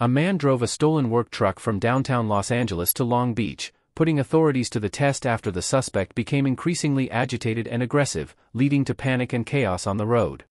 A man drove a stolen work truck from downtown Los Angeles to Long Beach, putting authorities to the test after the suspect became increasingly agitated and aggressive, leading to panic and chaos on the road.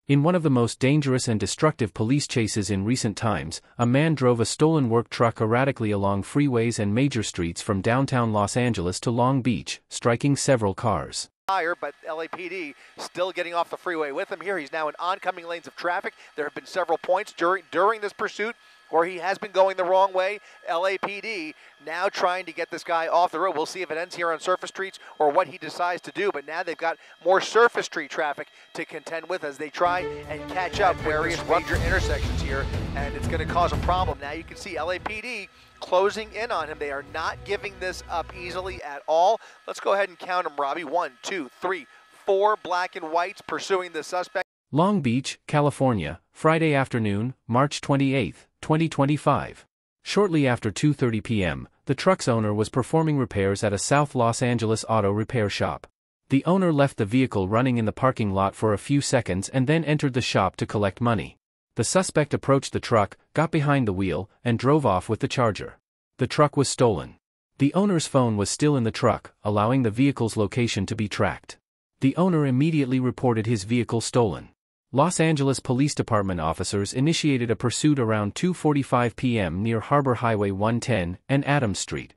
In one of the most dangerous and destructive police chases in recent times, a man drove a stolen work truck erratically along freeways and major streets from downtown Los Angeles to Long Beach, striking several cars. But LAPD still getting off the freeway with him here. He's now in oncoming lanes of traffic. There have been several points during this pursuit where he has been going the wrong way. LAPD now trying to get this guy off the road. We'll see if it ends here on surface streets or what he decides to do, but now they've got more surface street traffic to contend with as they try and catch up various major intersections here, and it's going to cause a problem. Now you can see LAPD closing in on him. They are not giving this up easily at all. Let's go ahead and count them, Robbie. 1, 2, 3, 4 black and whites pursuing the suspect. Long Beach, California, Friday afternoon, March 28, 2025. Shortly after 2:30 p.m., the truck's owner was performing repairs at a South Los Angeles auto repair shop. The owner left the vehicle running in the parking lot for a few seconds and then entered the shop to collect money. The suspect approached the truck, got behind the wheel, and drove off with the Charger. The truck was stolen. The owner's phone was still in the truck, allowing the vehicle's location to be tracked. The owner immediately reported his vehicle stolen. Los Angeles Police Department officers initiated a pursuit around 2:45 p.m. near Harbor Highway 110 and Adams Street.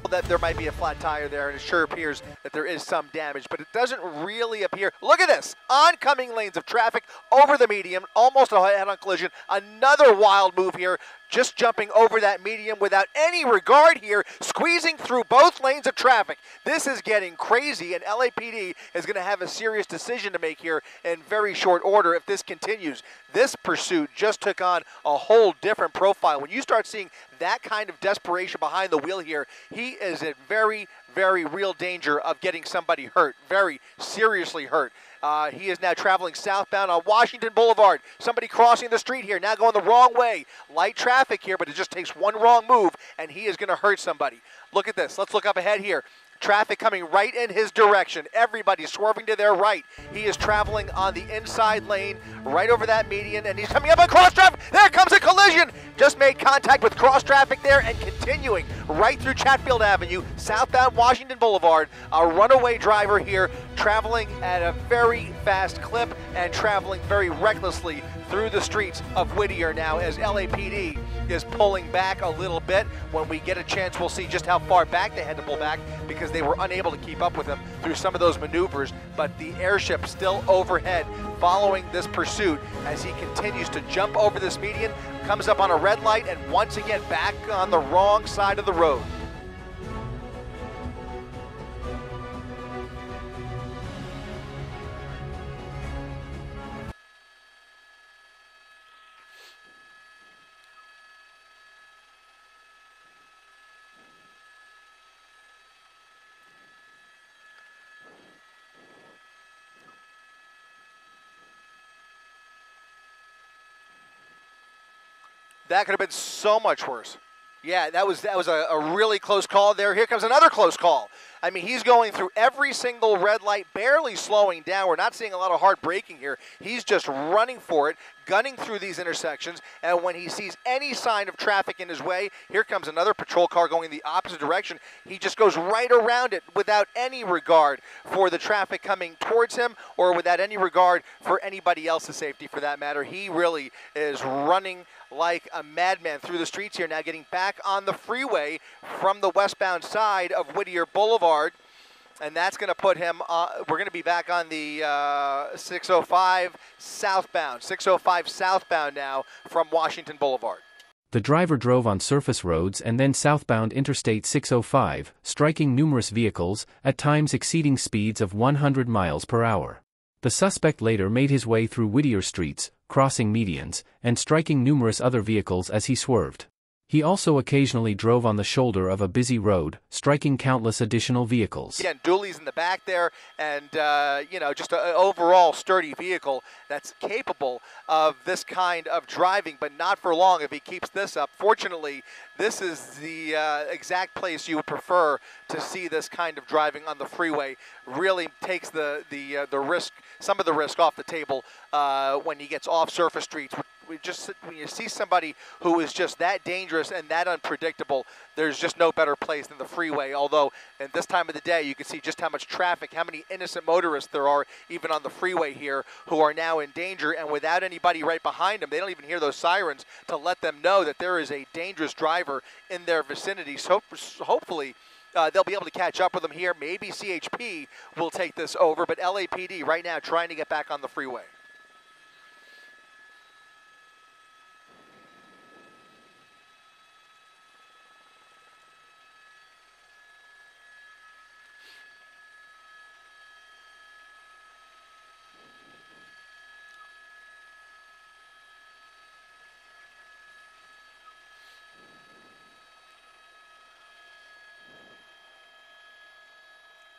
That there might be a flat tire there, and it sure appears that there is some damage, but it doesn't really appear. Look at this! Oncoming lanes of traffic over the median, almost a head-on collision. Another wild move here, just jumping over that median without any regard here, squeezing through both lanes of traffic. This is getting crazy, and LAPD is going to have a serious decision to make here in very short order if this continues. This pursuit just took on a whole different profile. When you start seeing that kind of desperation behind the wheel here, he is in very, very real danger of getting somebody hurt, very seriously hurt. He is now traveling southbound on Washington Boulevard. Somebody crossing the street here, now going the wrong way. Light traffic here, but it just takes one wrong move, and he is going to hurt somebody. Look at this. Let's look up ahead here. Traffic coming right in his direction. Everybody swerving to their right. He is traveling on the inside lane, right over that median, and he's coming up on cross traffic. There comes a collision. Just made contact with cross traffic there and continuing right through Chatfield Avenue, southbound Washington Boulevard. A runaway driver here traveling at a very fast clip and traveling very recklessly through the streets of Whittier now as LAPD is pulling back a little bit. When we get a chance, we'll see just how far back they had to pull back because they were unable to keep up with him through some of those maneuvers. But the airship still overhead following this pursuit as he continues to jump over this median, comes up on a red light, and once again back on the wrong side of the road. That could have been so much worse. Yeah, that was a really close call there. Here comes another close call. I mean, he's going through every single red light, barely slowing down. We're not seeing a lot of hard braking here. He's just running for it, gunning through these intersections, and when he sees any sign of traffic in his way, here comes another patrol car going the opposite direction. He just goes right around it without any regard for the traffic coming towards him or without any regard for anybody else's safety for that matter. He really is running like a madman through the streets here, now getting back on the freeway from the westbound side of Whittier Boulevard. And that's going to put him, we're going to be back on the 605 southbound, 605 southbound now from Washington Boulevard. The driver drove on surface roads and then southbound Interstate 605, striking numerous vehicles, at times exceeding speeds of 100 miles per hour. The suspect later made his way through Whittier streets, crossing medians, and striking numerous other vehicles as he swerved. He also occasionally drove on the shoulder of a busy road, striking countless additional vehicles. Again, dualies in the back there, and just an overall sturdy vehicle that's capable of this kind of driving, but not for long if he keeps this up. Fortunately, this is the exact place you would prefer to see this kind of driving on the freeway. Really takes the risk, some of the risk off the table when he gets off surface streets. When you see somebody who is just that dangerous and that unpredictable, there's just no better place than the freeway. Although at this time of the day, you can see just how much traffic, how many innocent motorists there are even on the freeway here who are now in danger, and without anybody right behind them, they don't even hear those sirens to let them know that there is a dangerous driver in their vicinity. So hopefully they'll be able to catch up with them here. Maybe CHP will take this over, but LAPD right now trying to get back on the freeway.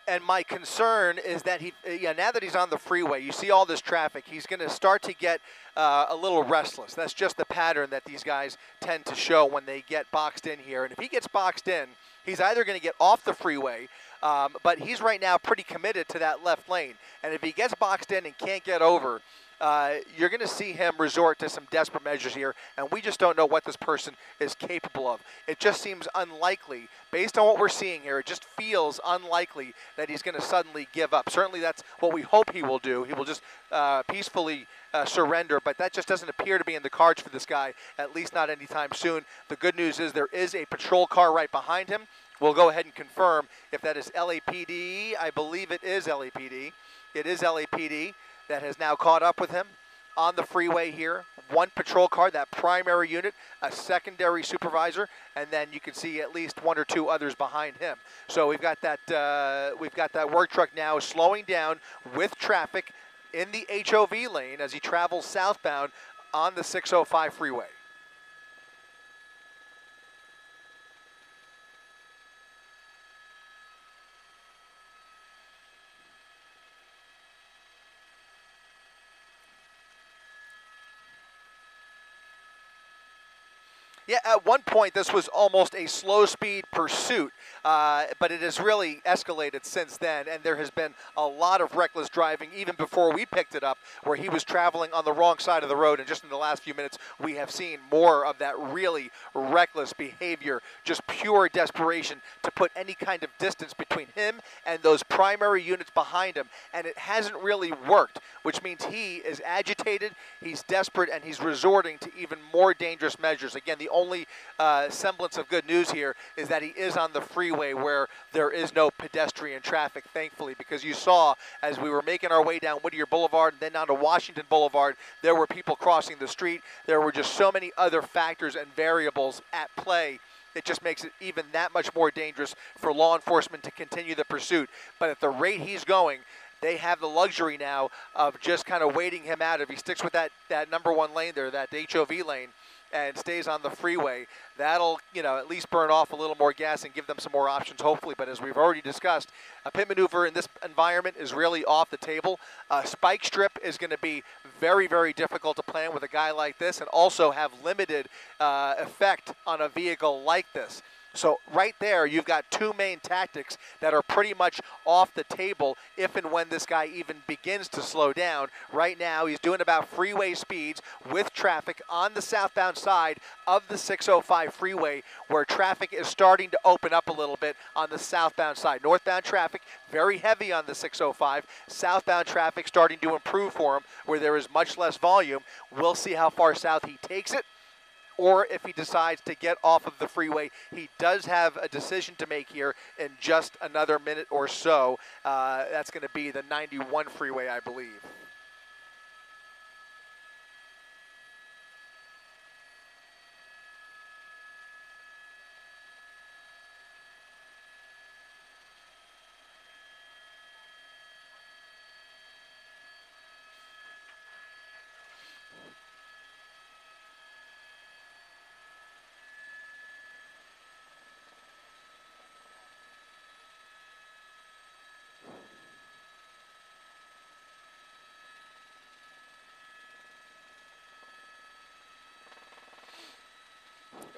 And my concern is that now that he's on the freeway, you see all this traffic, he's going to start to get a little restless. That's just the pattern that these guys tend to show when they get boxed in here. And if he gets boxed in, he's either going to get off the freeway, but he's right now pretty committed to that left lane. And if he gets boxed in and can't get over, you're going to see him resort to some desperate measures here, and we just don't know what this person is capable of. It just seems unlikely, based on what we're seeing here, it just feels unlikely that he's going to suddenly give up. Certainly that's what we hope he will do. He will just peacefully surrender, but that just doesn't appear to be in the cards for this guy, at least not anytime soon. The good news is there is a patrol car right behind him. We'll go ahead and confirm if that is LAPD. I believe it is LAPD. It is LAPD that has now caught up with him on the freeway here. One patrol car, that primary unit, a secondary supervisor, and then you can see at least one or two others behind him. So we've got that work truck now slowing down with traffic in the HOV lane as he travels southbound on the 605 freeway. Yeah, at one point this was almost a slow speed pursuit, but it has really escalated since then, and there has been a lot of reckless driving even before we picked it up, where he was traveling on the wrong side of the road, and just in the last few minutes we have seen more of that really reckless behavior, just pure desperation to put any kind of distance between him and those primary units behind him, and it hasn't really worked, which means he is agitated, he's desperate, and he's resorting to even more dangerous measures. Again, the only semblance of good news here is that he is on the freeway where there is no pedestrian traffic, thankfully, because you saw as we were making our way down Whittier Boulevard and then down to Washington Boulevard, there were people crossing the street. There were just so many other factors and variables at play. It just makes it even that much more dangerous for law enforcement to continue the pursuit. But at the rate he's going, they have the luxury now of just kind of waiting him out. If he sticks with that number one lane there, that HOV lane, and stays on the freeway, that'll, at least burn off a little more gas and give them some more options, hopefully. But as we've already discussed, a pit maneuver in this environment is really off the table. A spike strip is going to be very, very difficult to plan with a guy like this and also have limited effect on a vehicle like this. So right there, you've got two main tactics that are pretty much off the table if and when this guy even begins to slow down. Right now, he's doing about freeway speeds with traffic on the southbound side of the 605 freeway, where traffic is starting to open up a little bit on the southbound side. Northbound traffic, very heavy on the 605. Southbound traffic starting to improve for him, where there is much less volume. We'll see how far south he takes it, or if he decides to get off of the freeway. He does have a decision to make here in just another minute or so. That's going to be the 91 freeway, I believe.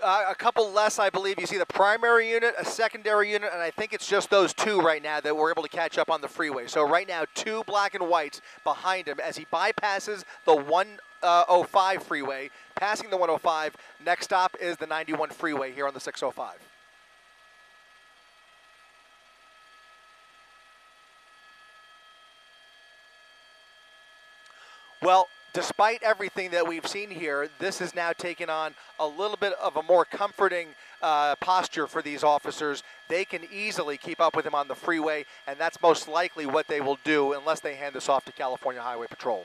A couple less, I believe. You see the primary unit, a secondary unit, and I think it's just those two right now that we're able to catch up on the freeway. So right now, two black and whites behind him as he bypasses the 105 freeway, passing the 105. Next stop is the 91 freeway here on the 605. Well, despite everything that we've seen here, this has now taken on a little bit of a more comforting posture for these officers. They can easily keep up with him on the freeway, and that's most likely what they will do unless they hand this off to California Highway Patrol.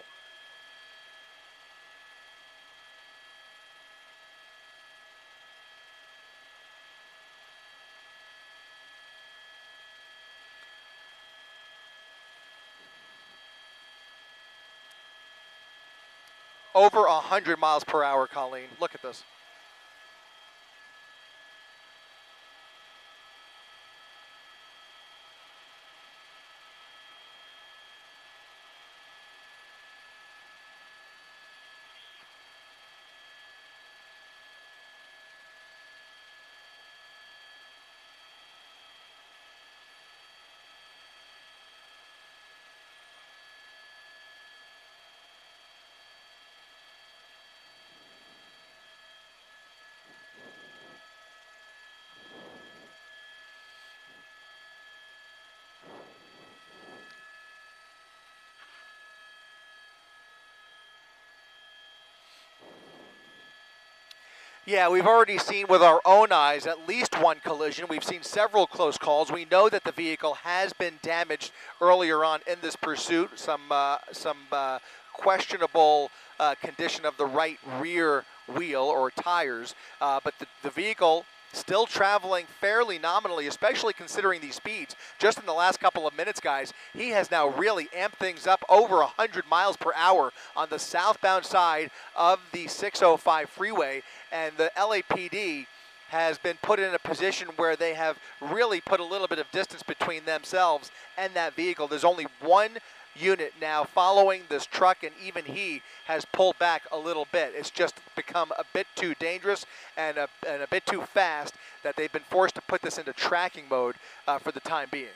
Over 100 miles per hour, Colleen. Look at this. Yeah, we've already seen with our own eyes at least one collision. We've seen several close calls. We know that the vehicle has been damaged earlier on in this pursuit. Some questionable condition of the right rear wheel or tires, but the vehicle still traveling fairly nominally, especially considering these speeds. Just in the last couple of minutes, guys, he has now really amped things up over 100 miles per hour on the southbound side of the 605 freeway, and the LAPD has been put in a position where they have really put a little bit of distance between themselves and that vehicle. There's only one unit now following this truck, and even he has pulled back a little bit. It's just become a bit too dangerous and a bit too fast that they've been forced to put this into tracking mode for the time being.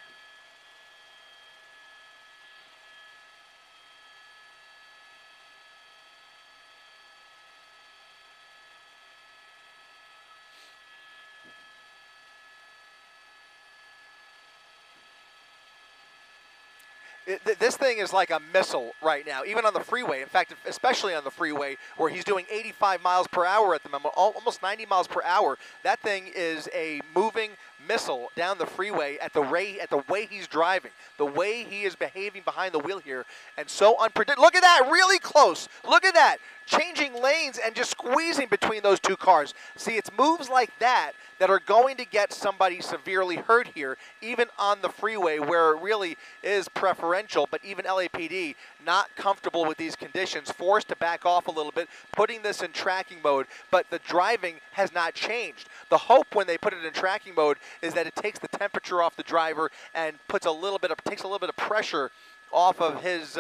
This thing is like a missile right now, even on the freeway. In fact, especially on the freeway where he's doing 85 miles per hour at the moment, almost 90 miles per hour. That thing is a moving missile down the freeway at the way he's driving, the way he is behaving behind the wheel here, and so unpredictable. Look at that, really close. Look at that, changing lanes and just squeezing between those two cars. See, it's moves like that that are going to get somebody severely hurt here, even on the freeway where it really is preferential, but even LAPD not comfortable with these conditions, forced to back off a little bit, putting this in tracking mode, but the driving has not changed. The hope when they put it in tracking mode is that it takes the temperature off the driver and takes a little bit of pressure off of his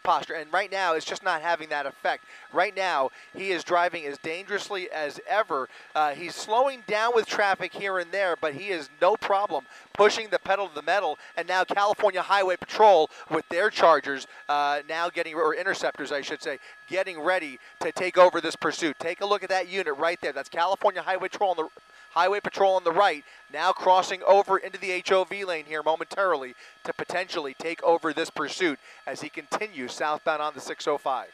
posture, and right now it's just not having that effect. Right now he is driving as dangerously as ever. He's slowing down with traffic here and there, but he is no problem pushing the pedal to the metal. And now California Highway Patrol with their Chargers or interceptors, I should say, getting ready to take over this pursuit. Take a look at that unit right there. That's California Highway Patrol on the right, now crossing over into the HOV lane here momentarily to potentially take over this pursuit as he continues southbound on the 605.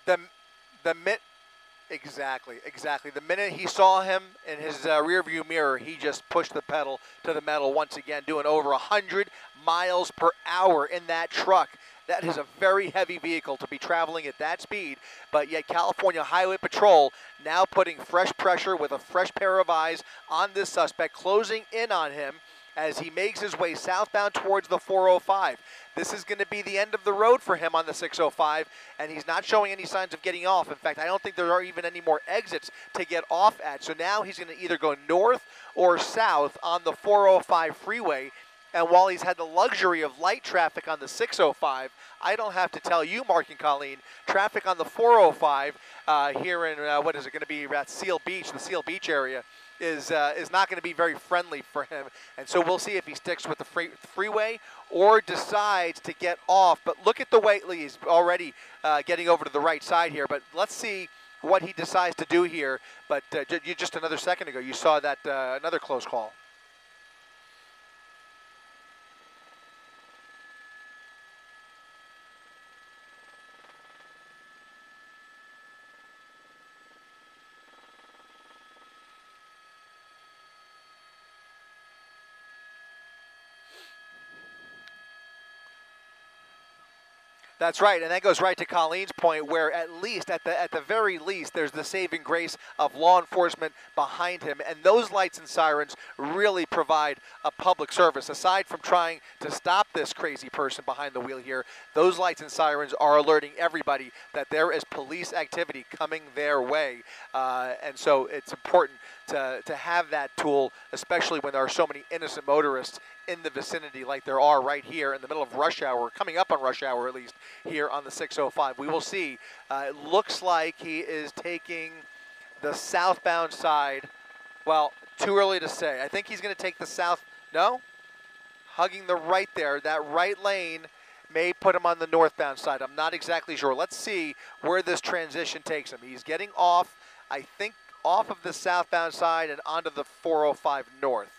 The Exactly. The minute he saw him in his rearview mirror, he just pushed the pedal to the metal once again, doing over 100 miles per hour in that truck. That is a very heavy vehicle to be traveling at that speed, but yet California Highway Patrol now putting fresh pressure with a fresh pair of eyes on this suspect, closing in on him as he makes his way southbound towards the 405. This is going to be the end of the road for him on the 605, and he's not showing any signs of getting off. In fact, I don't think there are even any more exits to get off at. So now he's going to either go north or south on the 405 freeway. And while he's had the luxury of light traffic on the 605, I don't have to tell you, Mark and Colleen, traffic on the 405 here in, what is it going to be, at Seal Beach, the Seal Beach area, is not going to be very friendly for him. And so we'll see if he sticks with the freeway or decides to get off. But look at the way he's already getting over to the right side here. But let's see what he decides to do here. But just another second ago, you saw that another close call. That's right, and that goes right to Colleen's point, where at the very least, there's the saving grace of law enforcement behind him, and those lights and sirens really provide a public service. Aside from trying to stop this crazy person behind the wheel here, those lights and sirens are alerting everybody that there is police activity coming their way, and so it's important to have that tool, especially when there are so many innocent motorists in the vicinity like there are right here in the middle of rush hour, coming up on rush hour at least, here on the 605. We will see. It looks like he is taking the southbound side. Well, too early to say. I think he's going to take the south. No? Hugging the right there. That right lane may put him on the northbound side. I'm not exactly sure. Let's see where this transition takes him. He's getting off, I think, off of the southbound side and onto the 405 north.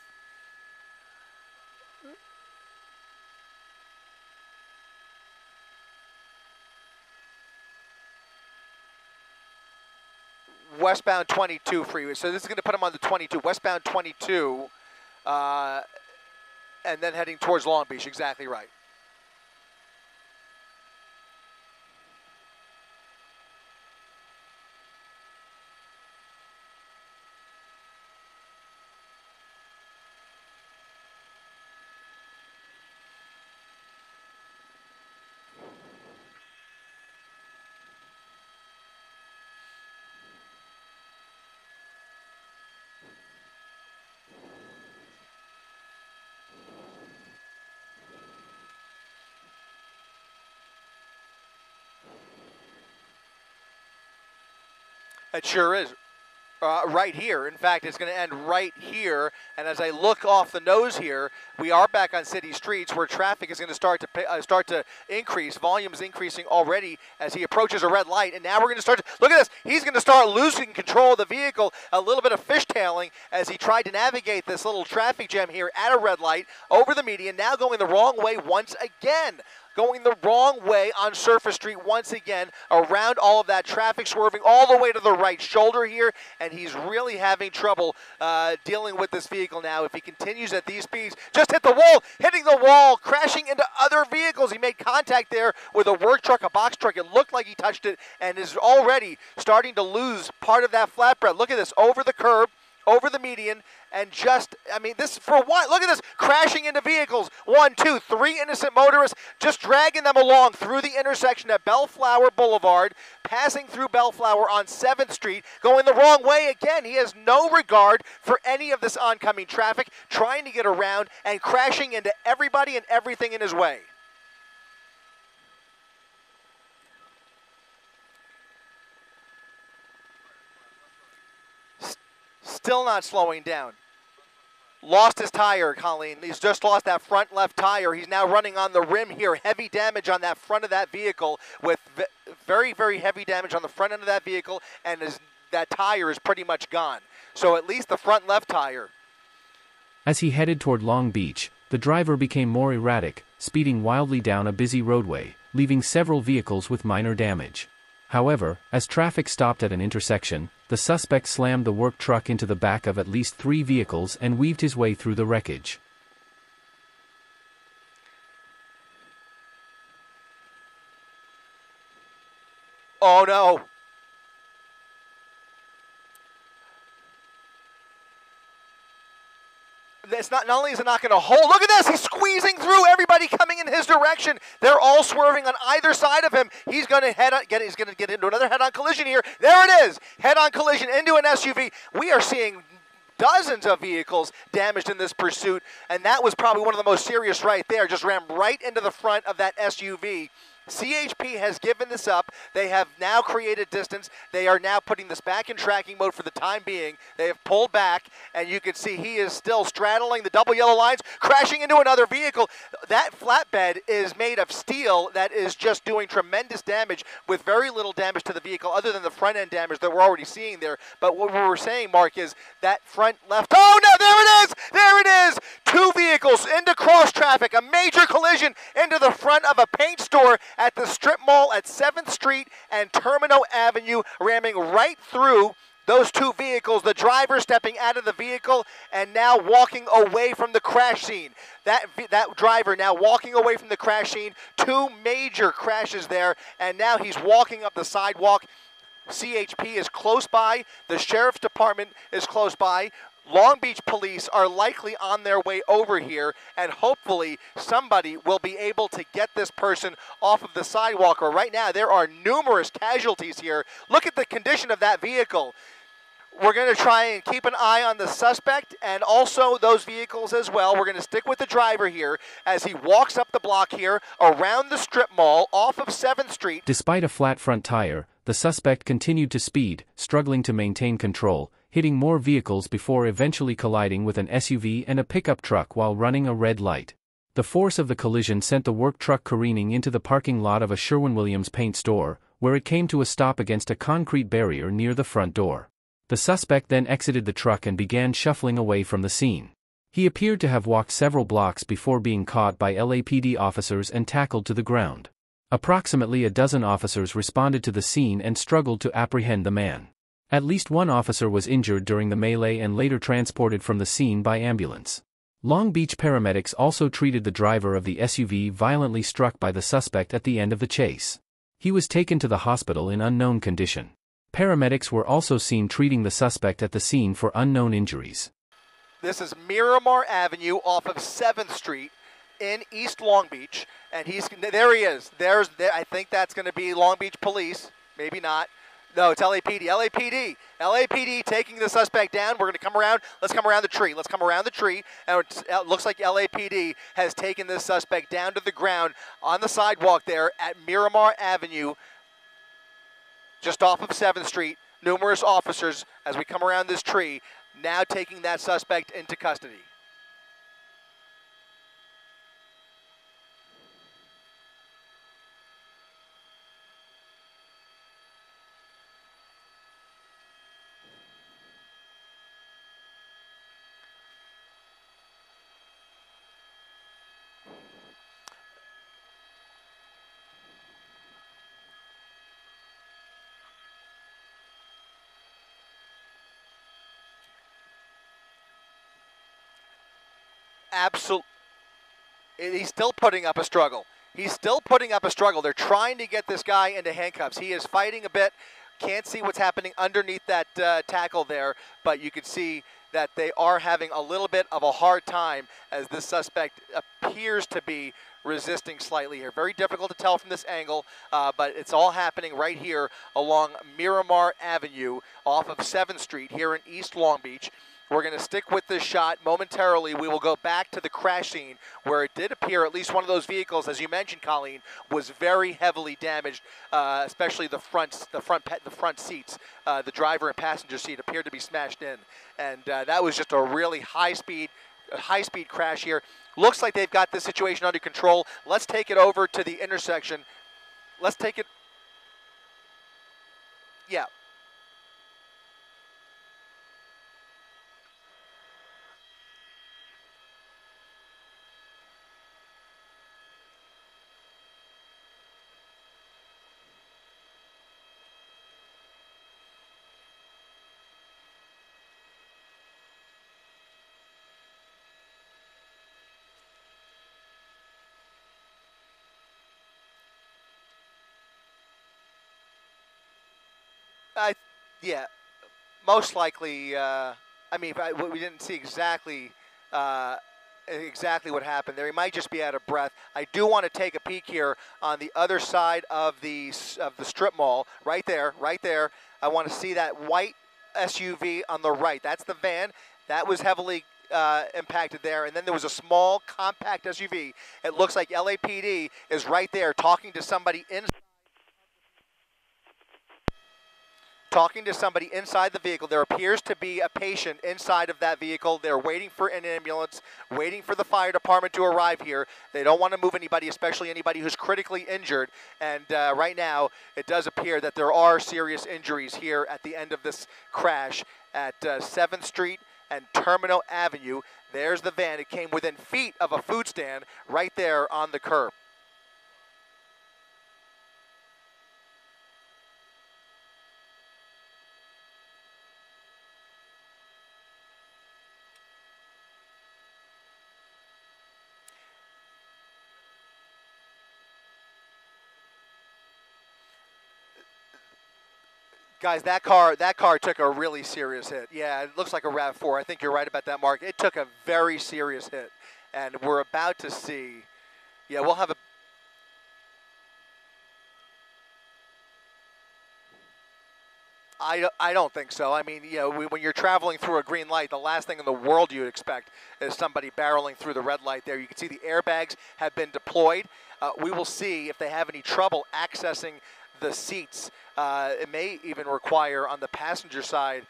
Westbound 22 freeway. So this is going to put him on the 22. Westbound 22, and then heading towards Long Beach. Exactly right. It sure is. Right here. In fact, it's going to end right here. And as I look off the nose here, we are back on city streets where traffic is going to start to increase. Volume is increasing already as he approaches a red light. And now we're going to start to, look at this. He's going to start losing control of the vehicle. A little bit of fishtailing as he tried to navigate this little traffic jam here at a red light over the median. Now going the wrong way once again. Going the wrong way on Surface Street once again, around all of that traffic, swerving all the way to the right shoulder here, and he's really having trouble dealing with this vehicle now. If he continues at these speeds, just hit the wall, hitting the wall, crashing into other vehicles. He made contact there with a work truck, a box truck. It looked like he touched it and is already starting to lose part of that flatbread. Look at this, over the curb, over the median, and just, I mean, this, for what? Look at this, crashing into vehicles. 1, 2, 3 innocent motorists, just dragging them along through the intersection at Bellflower Boulevard, passing through Bellflower on 7th Street, going the wrong way again. He has no regard for any of this oncoming traffic, trying to get around and crashing into everybody and everything in his way. Still not slowing down. Lost his tire, Colleen. He's just lost that front left tire. He's now running on the rim here. Heavy damage on that front of that vehicle, with very, very heavy damage on the front end of that vehicle, and that tire is pretty much gone. So at least the front left tire. As he headed toward Long Beach, the driver became more erratic, speeding wildly down a busy roadway, leaving several vehicles with minor damage. However, as traffic stopped at an intersection, the suspect slammed the work truck into the back of at least 3 vehicles and weaved his way through the wreckage. Oh no! It's not only is it not going to hold, look at this, he's squeezing through everybody coming in his direction. They're all swerving on either side of him. He's going to get into another head-on collision here. There it is, head-on collision into an SUV. We are seeing dozens of vehicles damaged in this pursuit, and that was probably one of the most serious right there. Just ran right into the front of that SUV. CHP has given this up. They have now created distance. They are now putting this back in tracking mode for the time being. They have pulled back, and you can see he is still straddling the double yellow lines, crashing into another vehicle. That flatbed is made of steel that is just doing tremendous damage with very little damage to the vehicle other than the front end damage that we're already seeing there. But what we were saying, Mark, is that front left, oh no, there it is! There it is! 2 vehicles into cross traffic, a major collision into the front of a paint store at the strip mall at 7th Street and Terminal Avenue, ramming right through those 2 vehicles, the driver stepping out of the vehicle and now walking away from the crash scene. That driver now walking away from the crash scene, 2 major crashes there, and now he's walking up the sidewalk. CHP is close by, the Sheriff's Department is close by. Long Beach police are likely on their way over here, and hopefully somebody will be able to get this person off of the sidewalk. Or right now, there are numerous casualties here. Look at the condition of that vehicle. We're going to try and keep an eye on the suspect and also those vehicles as well. We're going to stick with the driver here as he walks up the block here around the strip mall off of 7th Street. Despite a flat front tire, the suspect continued to speed, struggling to maintain control, hitting more vehicles before eventually colliding with an SUV and a pickup truck while running a red light. The force of the collision sent the work truck careening into the parking lot of a Sherwin-Williams paint store, where it came to a stop against a concrete barrier near the front door. The suspect then exited the truck and began shuffling away from the scene. He appeared to have walked several blocks before being caught by LAPD officers and tackled to the ground. Approximately a dozen officers responded to the scene and struggled to apprehend the man. At least 1 officer was injured during the melee and later transported from the scene by ambulance. Long Beach paramedics also treated the driver of the SUV violently struck by the suspect at the end of the chase. He was taken to the hospital in unknown condition. Paramedics were also seen treating the suspect at the scene for unknown injuries. This is Miramar Avenue off of 7th Street in East Long Beach, and there he is. I think that's going to be Long Beach Police, maybe not. No, it's LAPD. LAPD taking the suspect down. We're going to come around. Let's come around the tree. And it looks like LAPD has taken this suspect down to the ground on the sidewalk there at Miramar Avenue, just off of 7th Street. Numerous officers, as we come around this tree, now taking that suspect into custody. Absolutely. He's still putting up a struggle. They're trying to get this guy into handcuffs. He is fighting a bit. Can't see what's happening underneath that tackle there, but you can see that they are having a little bit of a hard time as this suspect appears to be resisting slightly here. Very difficult to tell from this angle, but it's all happening right here along Miramar Avenue off of 7th Street here in East Long Beach. We're going to stick with this shot. Momentarily, we will go back to the crash scene where it did appear at least one of those vehicles, as you mentioned, Colleen, was very heavily damaged, especially the front seats. The driver and passenger seat appeared to be smashed in, and that was just a really high-speed crash here. Looks like they've got this situation under control. Let's take it over to the intersection. Yeah. I, yeah, most likely. I mean, we didn't see uh, exactly what happened there. He might just be out of breath. I do want to take a peek here on the other side of the strip mall, right there, right there. I want to see that white SUV on the right. That's the van that was heavily impacted there, and then there was a small compact SUV. It looks like LAPD is right there talking to somebody inside the vehicle. There appears to be a patient inside of that vehicle. They're waiting for an ambulance, waiting for the fire department to arrive here. They don't want to move anybody, especially anybody who's critically injured. And right now, it does appear that there are serious injuries here at the end of this crash at 7th Street and Terminal Avenue. There's the van. It came within feet of a food stand right there on the curb. Guys, that car took a really serious hit. Yeah, it looks like a RAV4. I think you're right about that, Mark. It took a very serious hit, and we're about to see. Yeah, we'll have a. I don't think so. I mean, you know, when you're traveling through a green light, the last thing in the world you'd expect is somebody barreling through the red light there. You can see the airbags have been deployed. We will see if they have any trouble accessing the seats. It may even require on the passenger side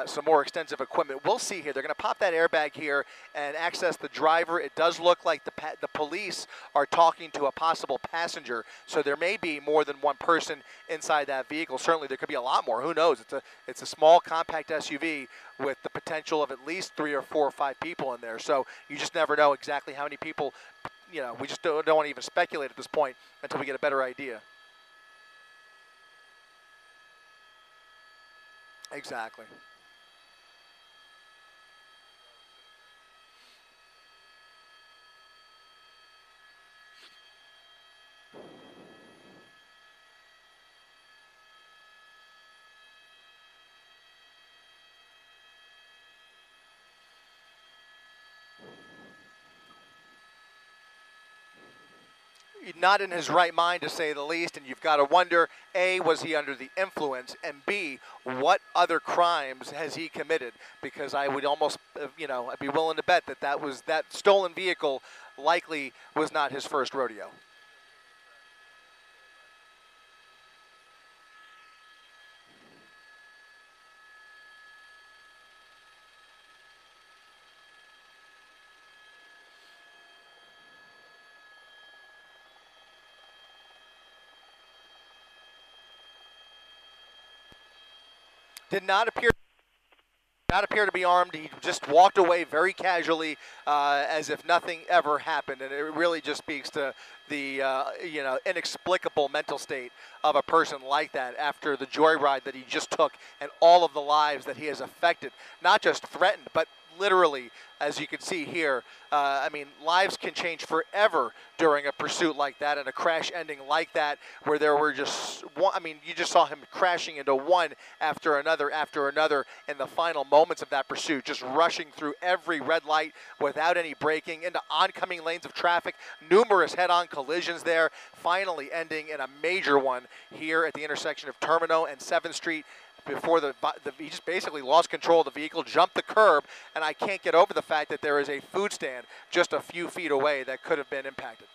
some more extensive equipment. We'll see here. They're going to pop that airbag here and access the driver. It does look like the police are talking to a possible passenger, so there may be more than one person inside that vehicle. Certainly there could be a lot more. Who knows? It's a small compact SUV with the potential of at least 3 or 4 or 5 people in there. So you just never know exactly how many people. You know, we just don't want to even speculate at this point until we get a better idea. Exactly. Not in his right mind, to say the least, and you've got to wonder, A, was he under the influence, and B, what other crimes has he committed? Because I would almost, I'd be willing to bet that stolen vehicle likely was not his first rodeo. Did not appear to be armed. He just walked away very casually, as if nothing ever happened, and it really just speaks to the inexplicable mental state of a person like that after the joyride that he just took and all of the lives that he has affected, not just threatened, but literally, as you can see here. Lives can change forever during a pursuit like that and a crash ending like that, where there were just one. You just saw him crashing into one after another in the final moments of that pursuit, just rushing through every red light without any braking into oncoming lanes of traffic, numerous head-on collisions there, finally ending in a major one here at the intersection of Terminal and 7th Street. Before he just basically lost control of the vehicle, jumped the curb, and I can't get over the fact that there is a food stand just a few feet away that could have been impacted.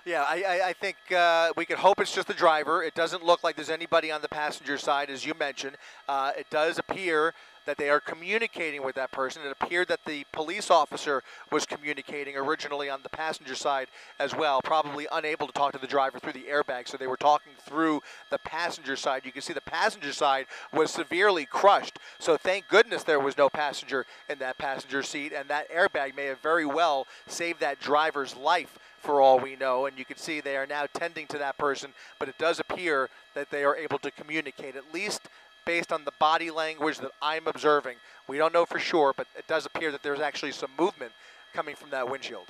Yeah, I think we could hope it's just the driver. It doesn't look like there's anybody on the passenger side, as you mentioned. It does appear that they are communicating with that person. It appeared that the police officer was communicating originally on the passenger side as well, probably unable to talk to the driver through the airbag, so they were talking through the passenger side. You can see the passenger side was severely crushed, so thank goodness there was no passenger in that passenger seat, and that airbag may have very well saved that driver's life for all we know, and you can see they are now tending to that person, but it does appear that they are able to communicate, at least based on the body language that I'm observing. We don't know for sure, but it does appear that there's actually some movement coming from that windshield.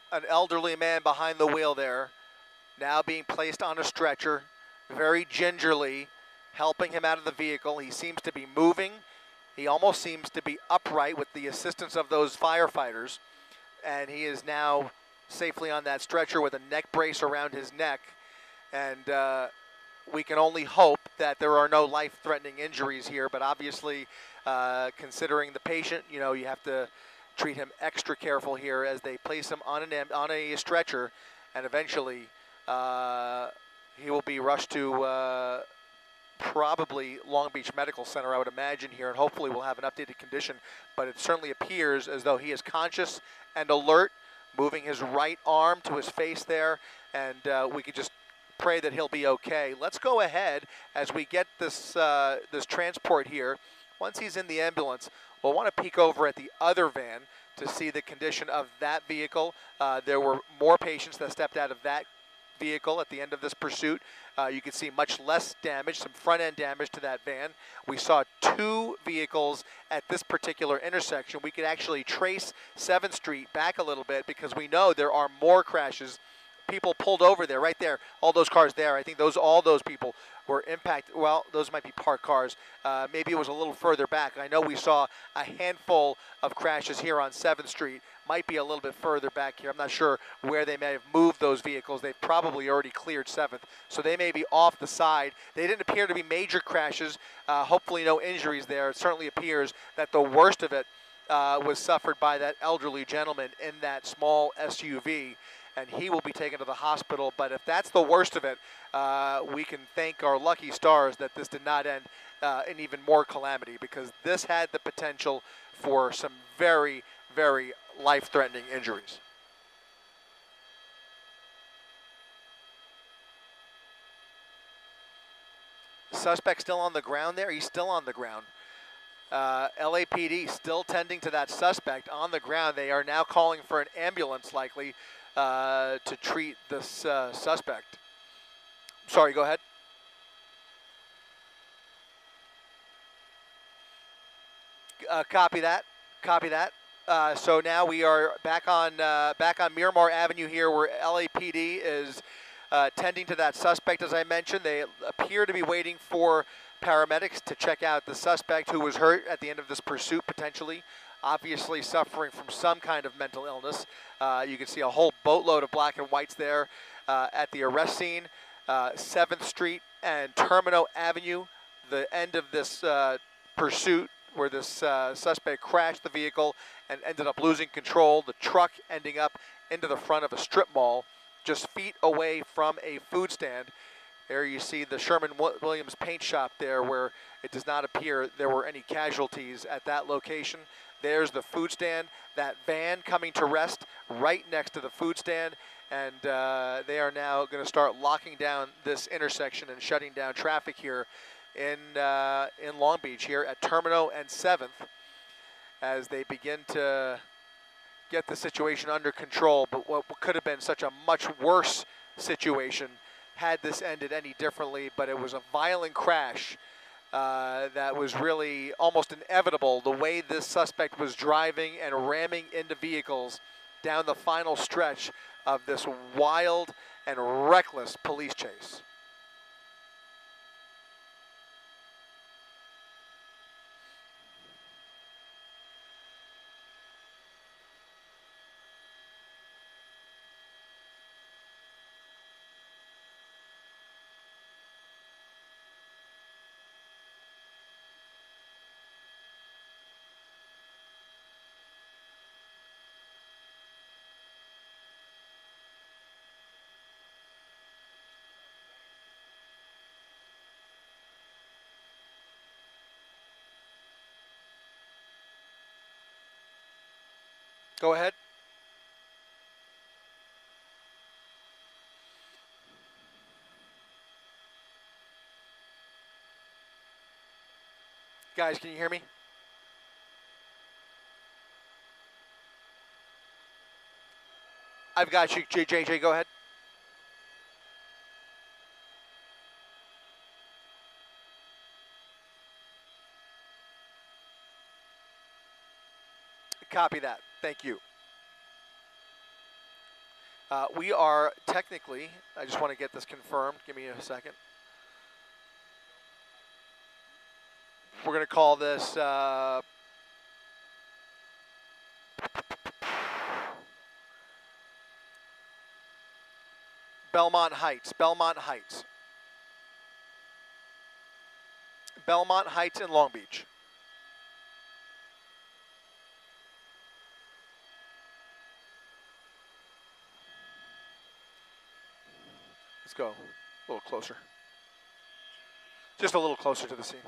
An elderly man behind the wheel there, now being placed on a stretcher, very gingerly, helping him out of the vehicle. He seems to be moving. He almost seems to be upright with the assistance of those firefighters, and he is now safely on that stretcher with a neck brace around his neck, and we can only hope that there are no life-threatening injuries here, but obviously, considering the patient, you know, you have to treat him extra careful here as they place him on a stretcher, and eventually he will be rushed to probably Long Beach Medical Center, I would imagine here, and hopefully we'll have an updated condition, but it certainly appears as though he is conscious and alert, moving his right arm to his face there, and we could just pray that he'll be okay. Let's go ahead as we get this this transport here. Once he's in the ambulance, we'll want to peek over at the other van to see the condition of that vehicle. There were more patients that stepped out of that vehicle at the end of this pursuit. You can see much less damage, some front-end damage to that van. We saw two vehicles at this particular intersection. We could actually trace 7th Street back a little bit because we know there are more crashes. People pulled over there, right there, all those cars there. I think all those people were impacted. Well, those might be parked cars. Maybe it was a little further back. I know we saw a handful of crashes here on 7th Street. Might be a little bit further back here. I'm not sure where they may have moved those vehicles. They've probably already cleared 7th, so they may be off the side. They didn't appear to be major crashes. Hopefully no injuries there. It certainly appears that the worst of it was suffered by that elderly gentleman in that small SUV, and he will be taken to the hospital. But if that's the worst of it, we can thank our lucky stars that this did not end in even more calamity, because this had the potential for some very, very life-threatening injuries. Suspect still on the ground there? He's still on the ground. LAPD still tending to that suspect on the ground. They are now calling for an ambulance likely to treat this suspect. Sorry, go ahead. Copy that. Copy that. So now we are back on Miramar Avenue here, where LAPD is tending to that suspect. As I mentioned, they appear to be waiting for paramedics to check out the suspect who was hurt at the end of this pursuit, potentially, obviously suffering from some kind of mental illness. You can see a whole boatload of black and whites there at the arrest scene. 7th Street and Termino Avenue, the end of this pursuit, where this suspect crashed the vehicle and ended up losing control. The truck ending up into the front of a strip mall, just feet away from a food stand. There you see the Sherwin-Williams paint shop there, where it does not appear there were any casualties at that location. There's the food stand, that van coming to rest right next to the food stand, and they are now going to start locking down this intersection and shutting down traffic here in Long Beach here at Termino and 7th, as they begin to get the situation under control. But what could have been such a much worse situation had this ended any differently, but it was a violent crash that was really almost inevitable, the way this suspect was driving and ramming into vehicles down the final stretch of this wild and reckless police chase. Go ahead. Guys, can you hear me? I've got you, JJ. Go ahead. Copy that. Thank you. We are technically, I just want to get this confirmed. Give me a second. We're going to call this Belmont Heights. Belmont Heights. Belmont Heights in Long Beach. Let's go a little closer. Just a little closer to the scene.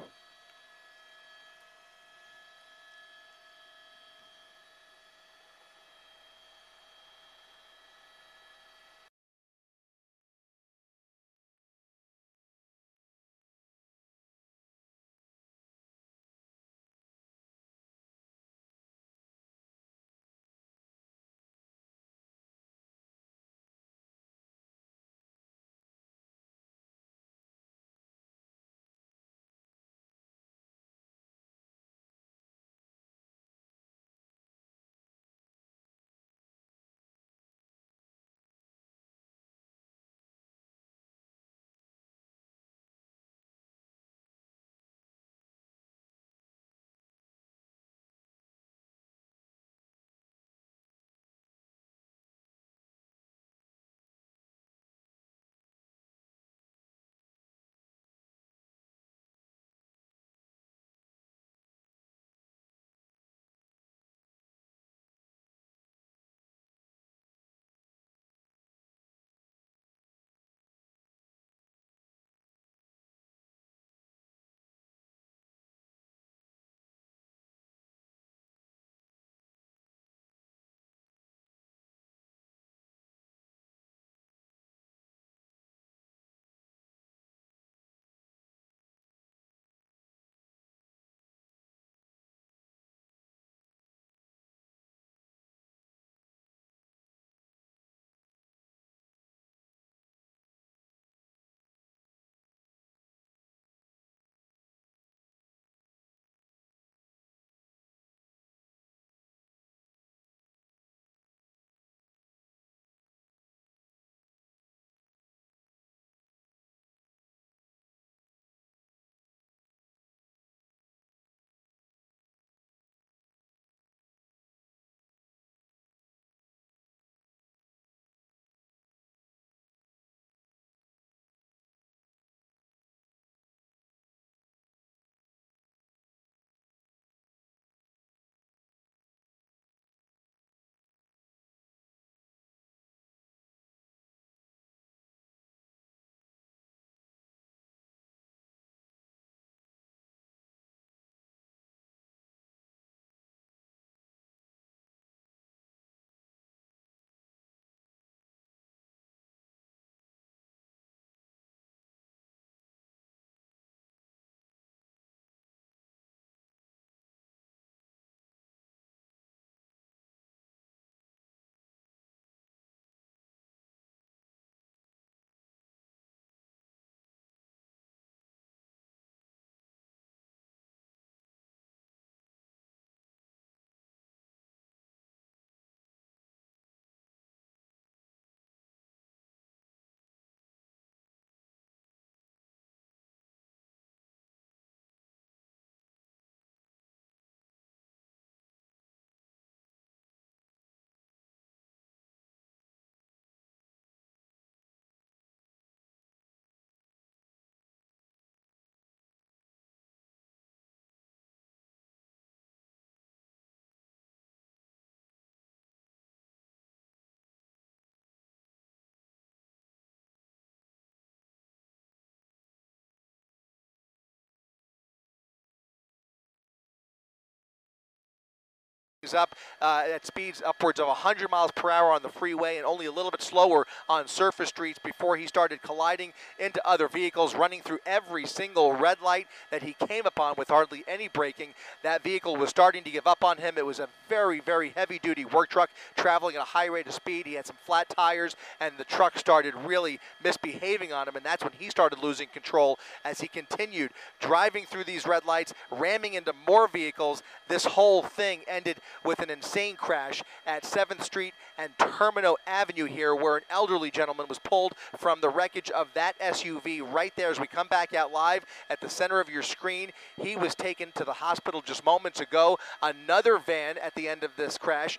up at speeds upwards of 100 miles per hour on the freeway and only a little bit slower on surface streets before he started colliding into other vehicles, running through every single red light that he came upon with hardly any braking. That vehicle was starting to give up on him. It was a very, very heavy-duty work truck traveling at a high rate of speed. He had some flat tires, and the truck started really misbehaving on him, and that's when he started losing control as he continued driving through these red lights, ramming into more vehicles. This whole thing ended with an insane crash at 7th Street and Termino Avenue here, where an elderly gentleman was pulled from the wreckage of that SUV right there. As we come back out live at the center of your screen, he was taken to the hospital just moments ago. Another van at the end of this crash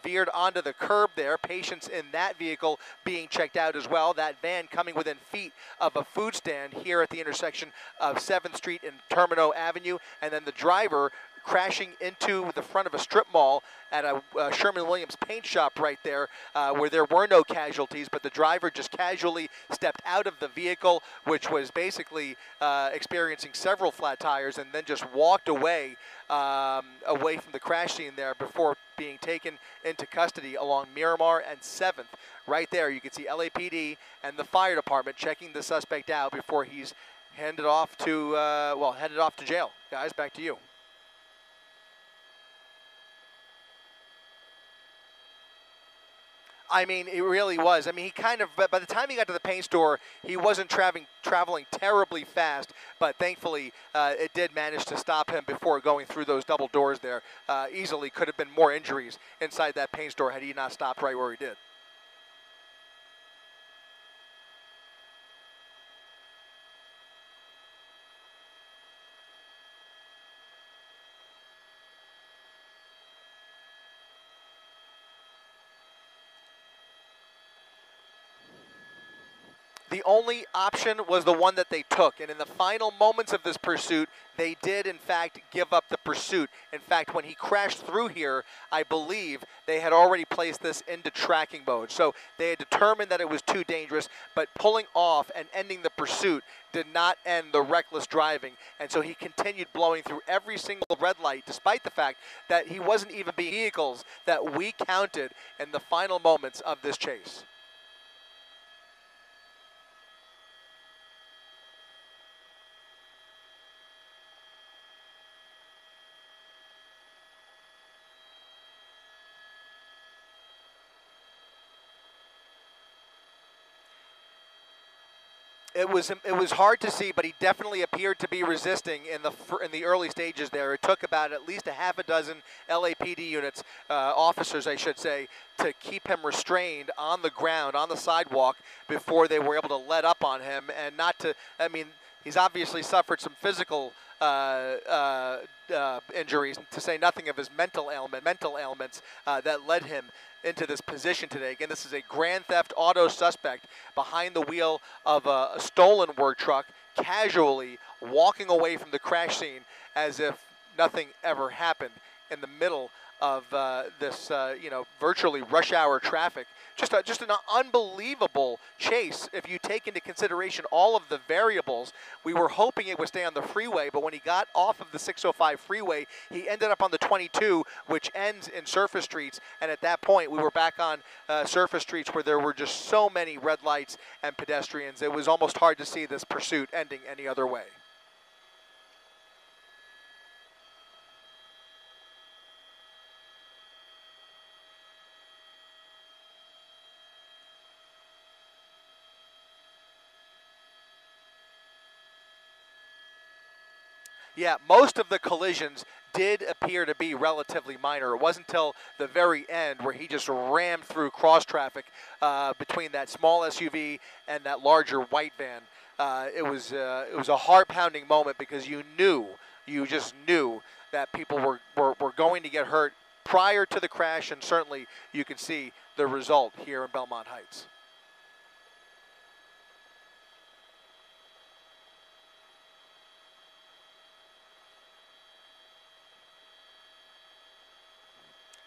veered onto the curb there. Patients in that vehicle being checked out as well. That van coming within feet of a food stand here at the intersection of 7th Street and Termino Avenue, and then the driver crashing into the front of a strip mall at a Sherwin-Williams paint shop right there, where there were no casualties, but the driver just casually stepped out of the vehicle, which was basically experiencing several flat tires, and then just walked away from the crash scene there before being taken into custody along Miramar and 7th. Right there, you can see LAPD and the fire department checking the suspect out before he's headed off to jail. Guys, back to you. I mean, it really was. I mean, he kind of, by the time he got to the paint store, he wasn't traveling terribly fast, but thankfully it did manage to stop him before going through those double doors there. Easily could have been more injuries inside that paint store had he not stopped right where he did. The only option was the one that they took, and in the final moments of this pursuit, they did in fact give up the pursuit. In fact, when he crashed through here, I believe they had already placed this into tracking mode. So they had determined that it was too dangerous, but pulling off and ending the pursuit did not end the reckless driving. And so he continued blowing through every single red light, despite the fact that he wasn't even being vehicles that we counted in the final moments of this chase. It was hard to see, but he definitely appeared to be resisting in the early stages there. It took about at least a half a dozen LAPD units, officers I should say, to keep him restrained on the ground, on the sidewalk, before they were able to let up on him. And not to, I mean, he's obviously suffered some physical injuries, to say nothing of his mental ailments that led him into this position today. Again, this is a grand theft auto suspect behind the wheel of a stolen work truck, casually walking away from the crash scene as if nothing ever happened in the middle of this, virtually rush hour traffic. Just an unbelievable chase if you take into consideration all of the variables. We were hoping it would stay on the freeway, but when he got off of the 605 freeway, he ended up on the 22, which ends in surface streets. And at that point, we were back on surface streets where there were just so many red lights and pedestrians. It was almost hard to see this pursuit ending any other way. Yeah, most of the collisions did appear to be relatively minor. It wasn't until the very end where he just rammed through cross traffic between that small SUV and that larger white van. It was a heart-pounding moment because you just knew that people were going to get hurt prior to the crash, and certainly you could see the result here in Belmont Heights.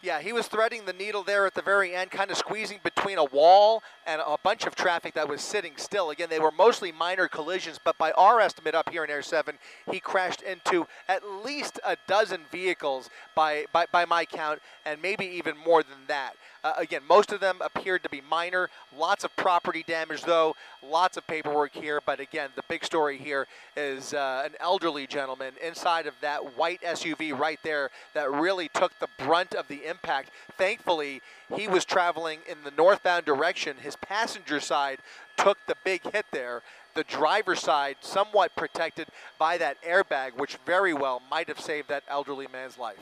Yeah, he was threading the needle there at the very end, kind of squeezing between a wall and a bunch of traffic that was sitting still. Again, they were mostly minor collisions, but by our estimate up here in Air 7, he crashed into at least a dozen vehicles by my count, and maybe even more than that. Again, most of them appeared to be minor. Lots of property damage, though. Lots of paperwork here. But again, the big story here is an elderly gentleman inside of that white SUV right there that really took the brunt of the impact. Thankfully, he was traveling in the northbound direction. His passenger side took the big hit there. The driver's side somewhat protected by that airbag, which very well might have saved that elderly man's life.